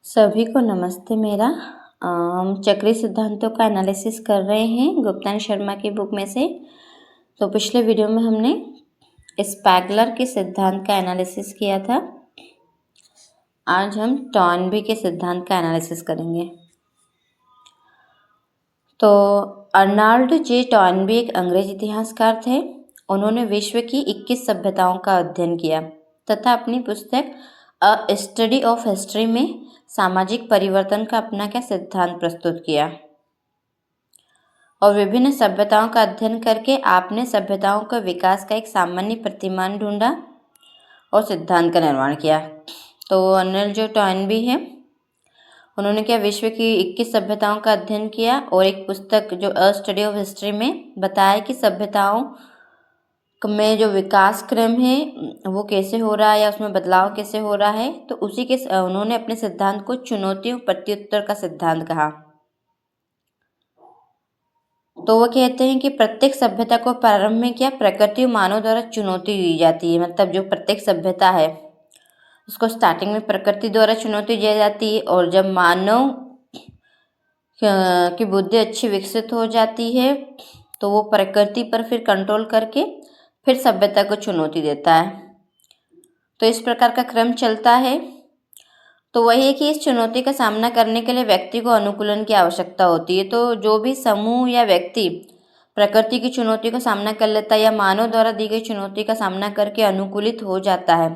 सभी को नमस्ते मेरा। हम चक्रीय सिद्धांतों का एनालिसिस कर रहे हैं गुप्ता एंड शर्मा की बुक में से। तो पिछले वीडियो में हमने स्पैगलर के सिद्धांत का एनालिसिस किया था। आज हम टॉर्नबी के सिद्धांत का एनालिसिस करेंगे। तो अर्नाल्ड जे टॉर्नबी एक अंग्रेज इतिहासकार थे। उन्होंने विश्व की 21 सभ्यताओं का अध्ययन किया तथा अपनी पुस्तक अ स्टडी ऑफ हिस्ट्री में सामाजिक परिवर्तन का अपना सिद्धांत प्रस्तुत किया और विभिन्न सभ्यताओं का अध्ययन करके आपने सभ्यताओं का विकास का एक सामान्य प्रतिमान ढूंढा और सिद्धांत का निर्माण किया। तो अर्नाल्ड जे टॉर्नबी है, उन्होंने क्या विश्व की 21 सभ्यताओं का अध्ययन किया और एक पुस्तक जो अ स्टडी ऑफ हिस्ट्री में बताया कि सभ्यताओं में जो विकास क्रम है वो कैसे हो रहा है या उसमें बदलाव कैसे हो रहा है। तो उसी के उन्होंने अपने सिद्धांत को चुनौतियों प्रत्युत्तर का सिद्धांत कहा। तो वो कहते हैं कि प्रत्येक सभ्यता को प्रारंभ में क्या प्रकृति और मानव द्वारा चुनौती दी जाती है। मतलब जो प्रत्येक सभ्यता है उसको स्टार्टिंग में प्रकृति द्वारा चुनौती दी जाती है और जब मानव की बुद्धि अच्छी विकसित हो जाती है तो वो प्रकृति पर फिर कंट्रोल करके फिर सभ्यता को चुनौती देता है। तो इस प्रकार का क्रम चलता है। तो वही है कि इस चुनौती का सामना करने के लिए व्यक्ति को अनुकूलन की आवश्यकता होती है। तो जो भी समूह या व्यक्ति प्रकृति की चुनौती का सामना कर लेता है या मानव द्वारा दी गई चुनौती का सामना करके अनुकूलित हो जाता है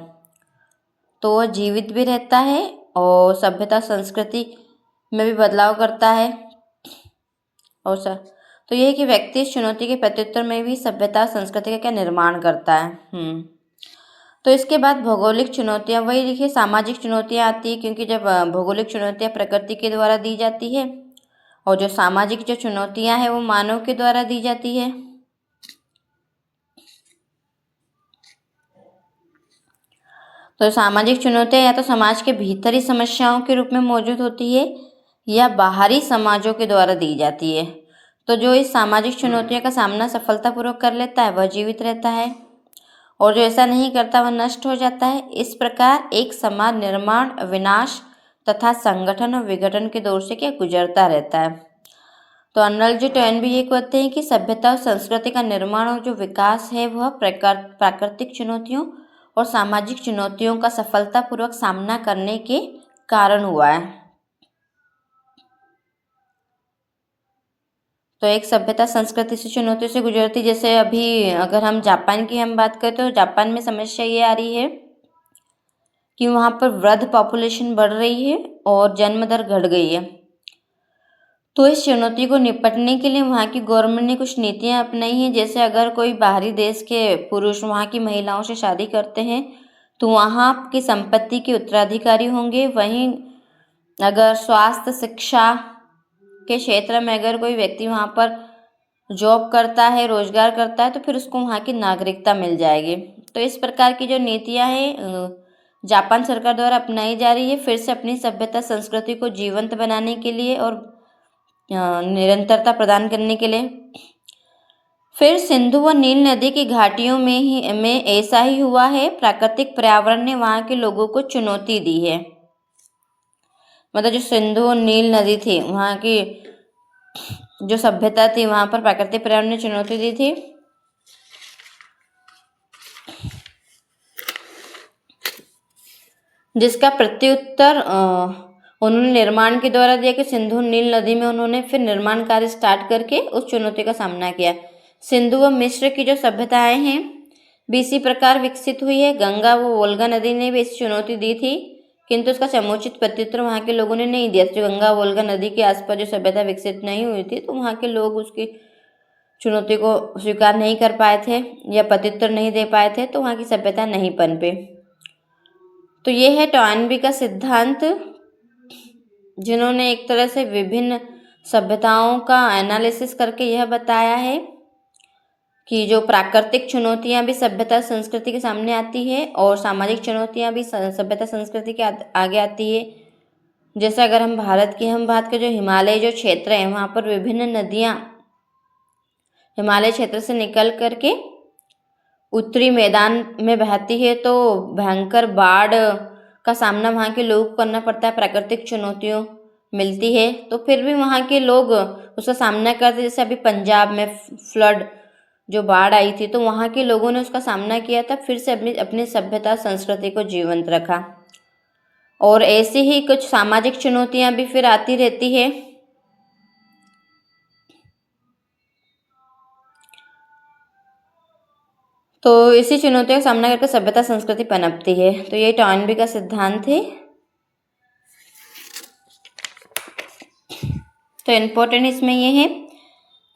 तो वह जीवित भी रहता है और सभ्यता संस्कृति में भी बदलाव करता है। और तो यह है कि व्यक्ति इस चुनौती के प्रत्युत्तर में भी सभ्यता संस्कृति का क्या निर्माण करता है। तो इसके बाद भौगोलिक चुनौतियाँ, वही देखिए सामाजिक चुनौतियाँ आती है क्योंकि जब भौगोलिक चुनौतियाँ प्रकृति के द्वारा दी जाती है और जो सामाजिक जो चुनौतियाँ हैं वो मानव के द्वारा दी जाती है। तो सामाजिक चुनौतियाँ या तो समाज के भीतरी समस्याओं के रूप में मौजूद होती है या बाहरी समाजों के द्वारा दी जाती है। तो जो इस सामाजिक चुनौतियों का सामना सफलतापूर्वक कर लेता है वह जीवित रहता है और जो ऐसा नहीं करता वह नष्ट हो जाता है। इस प्रकार एक समाज निर्माण, विनाश तथा संगठन और विघटन के दौर से क्या गुजरता रहता है। तो अर्नाल्ड जे टॉर्नबी ये कहते हैं कि सभ्यता और संस्कृति का निर्माण और जो विकास है वह प्राकृतिक चुनौतियों और सामाजिक चुनौतियों का सफलतापूर्वक सामना करने के कारण हुआ है। तो एक सभ्यता संस्कृति से चुनौतियों से गुजरती, जैसे अभी अगर हम जापान की बात करें तो जापान में समस्या ये आ रही है कि वहाँ पर वृद्ध पॉपुलेशन बढ़ रही है और जन्म दर घट गई है। तो इस चुनौती को निपटने के लिए वहाँ की गवर्नमेंट ने कुछ नीतियाँ अपनाई हैं। जैसे अगर कोई बाहरी देश के पुरुष वहाँ की महिलाओं से शादी करते हैं तो वहाँ की संपत्ति के उत्तराधिकारी होंगे। वहीं अगर स्वास्थ्य शिक्षा के क्षेत्र में अगर कोई व्यक्ति वहाँ पर जॉब करता है, रोजगार करता है तो फिर उसको वहाँ की नागरिकता मिल जाएगी। तो इस प्रकार की जो नीतियाँ हैं जापान सरकार द्वारा अपनाई जा रही है फिर से अपनी सभ्यता संस्कृति को जीवंत बनाने के लिए और निरंतरता प्रदान करने के लिए। फिर सिंधु व नील नदी की घाटियों में ऐसा ही हुआ है। प्राकृतिक पर्यावरण ने वहाँ के लोगों को चुनौती दी है। मतलब जो सिंधु और नील नदी थी वहाँ की जो सभ्यता थी वहाँ पर प्राकृतिक पर्यावरण ने चुनौती दी थी। जिसका प्रत्युत्तर उन्होंने निर्माण के द्वारा दिया कि सिंधु नील नदी में उन्होंने फिर निर्माण कार्य स्टार्ट करके उस चुनौती का सामना किया। सिंधु व मिस्र की जो सभ्यताएं हैं भी इसी प्रकार विकसित हुई है। गंगा व वोल्गा नदी ने भी इस चुनौती दी थी किंतु उसका समुचित प्रत्युत्तर वहाँ के लोगों ने नहीं दिया। जो गंगा वोल्गा नदी के आसपास जो सभ्यता विकसित नहीं हुई थी तो वहाँ के लोग उसकी चुनौती को स्वीकार नहीं कर पाए थे या प्रत्युत्तर नहीं दे पाए थे तो वहाँ की सभ्यता नहीं पनपे। तो ये है टॉर्नबी का सिद्धांत, जिन्होंने एक तरह से विभिन्न सभ्यताओं का एनालिसिस करके यह बताया है कि जो प्राकृतिक चुनौतियां भी सभ्यता संस्कृति के सामने आती है और सामाजिक चुनौतियां भी सभ्यता संस्कृति के आगे आती है। जैसे अगर हम भारत की बात करें, जो हिमालय जो क्षेत्र है वहाँ पर विभिन्न नदियाँ हिमालय क्षेत्र से निकल करके उत्तरी मैदान में बहती है तो भयंकर बाढ़ का सामना वहाँ के लोगों को करना पड़ता है, प्राकृतिक चुनौतियों मिलती है, तो फिर भी वहाँ के लोग उसका सामना करते। जैसे अभी पंजाब में फ्लड जो बाढ़ आई थी, तो वहाँ के लोगों ने उसका सामना किया था, फिर से अपनी सभ्यता संस्कृति को जीवंत रखा। और ऐसी ही कुछ सामाजिक चुनौतियाँ भी फिर आती रहती है। तो इसी चुनौतियों का सामना करके सभ्यता संस्कृति पनपती है। तो ये टॉयनबी का सिद्धांत है। तो इम्पोर्टेंट इसमें ये है,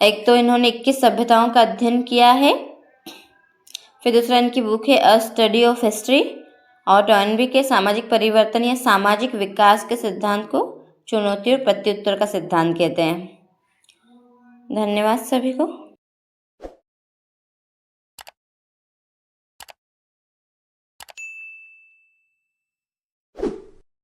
एक तो इन्होंने 21 सभ्यताओं का अध्ययन किया है, फिर दूसरा इनकी बुक है अ स्टडी ऑफ हिस्ट्री, और टॉयनबी के सामाजिक परिवर्तन या सामाजिक विकास के सिद्धांत को चुनौती और प्रत्युत्तर का सिद्धांत कहते हैं। धन्यवाद सभी को।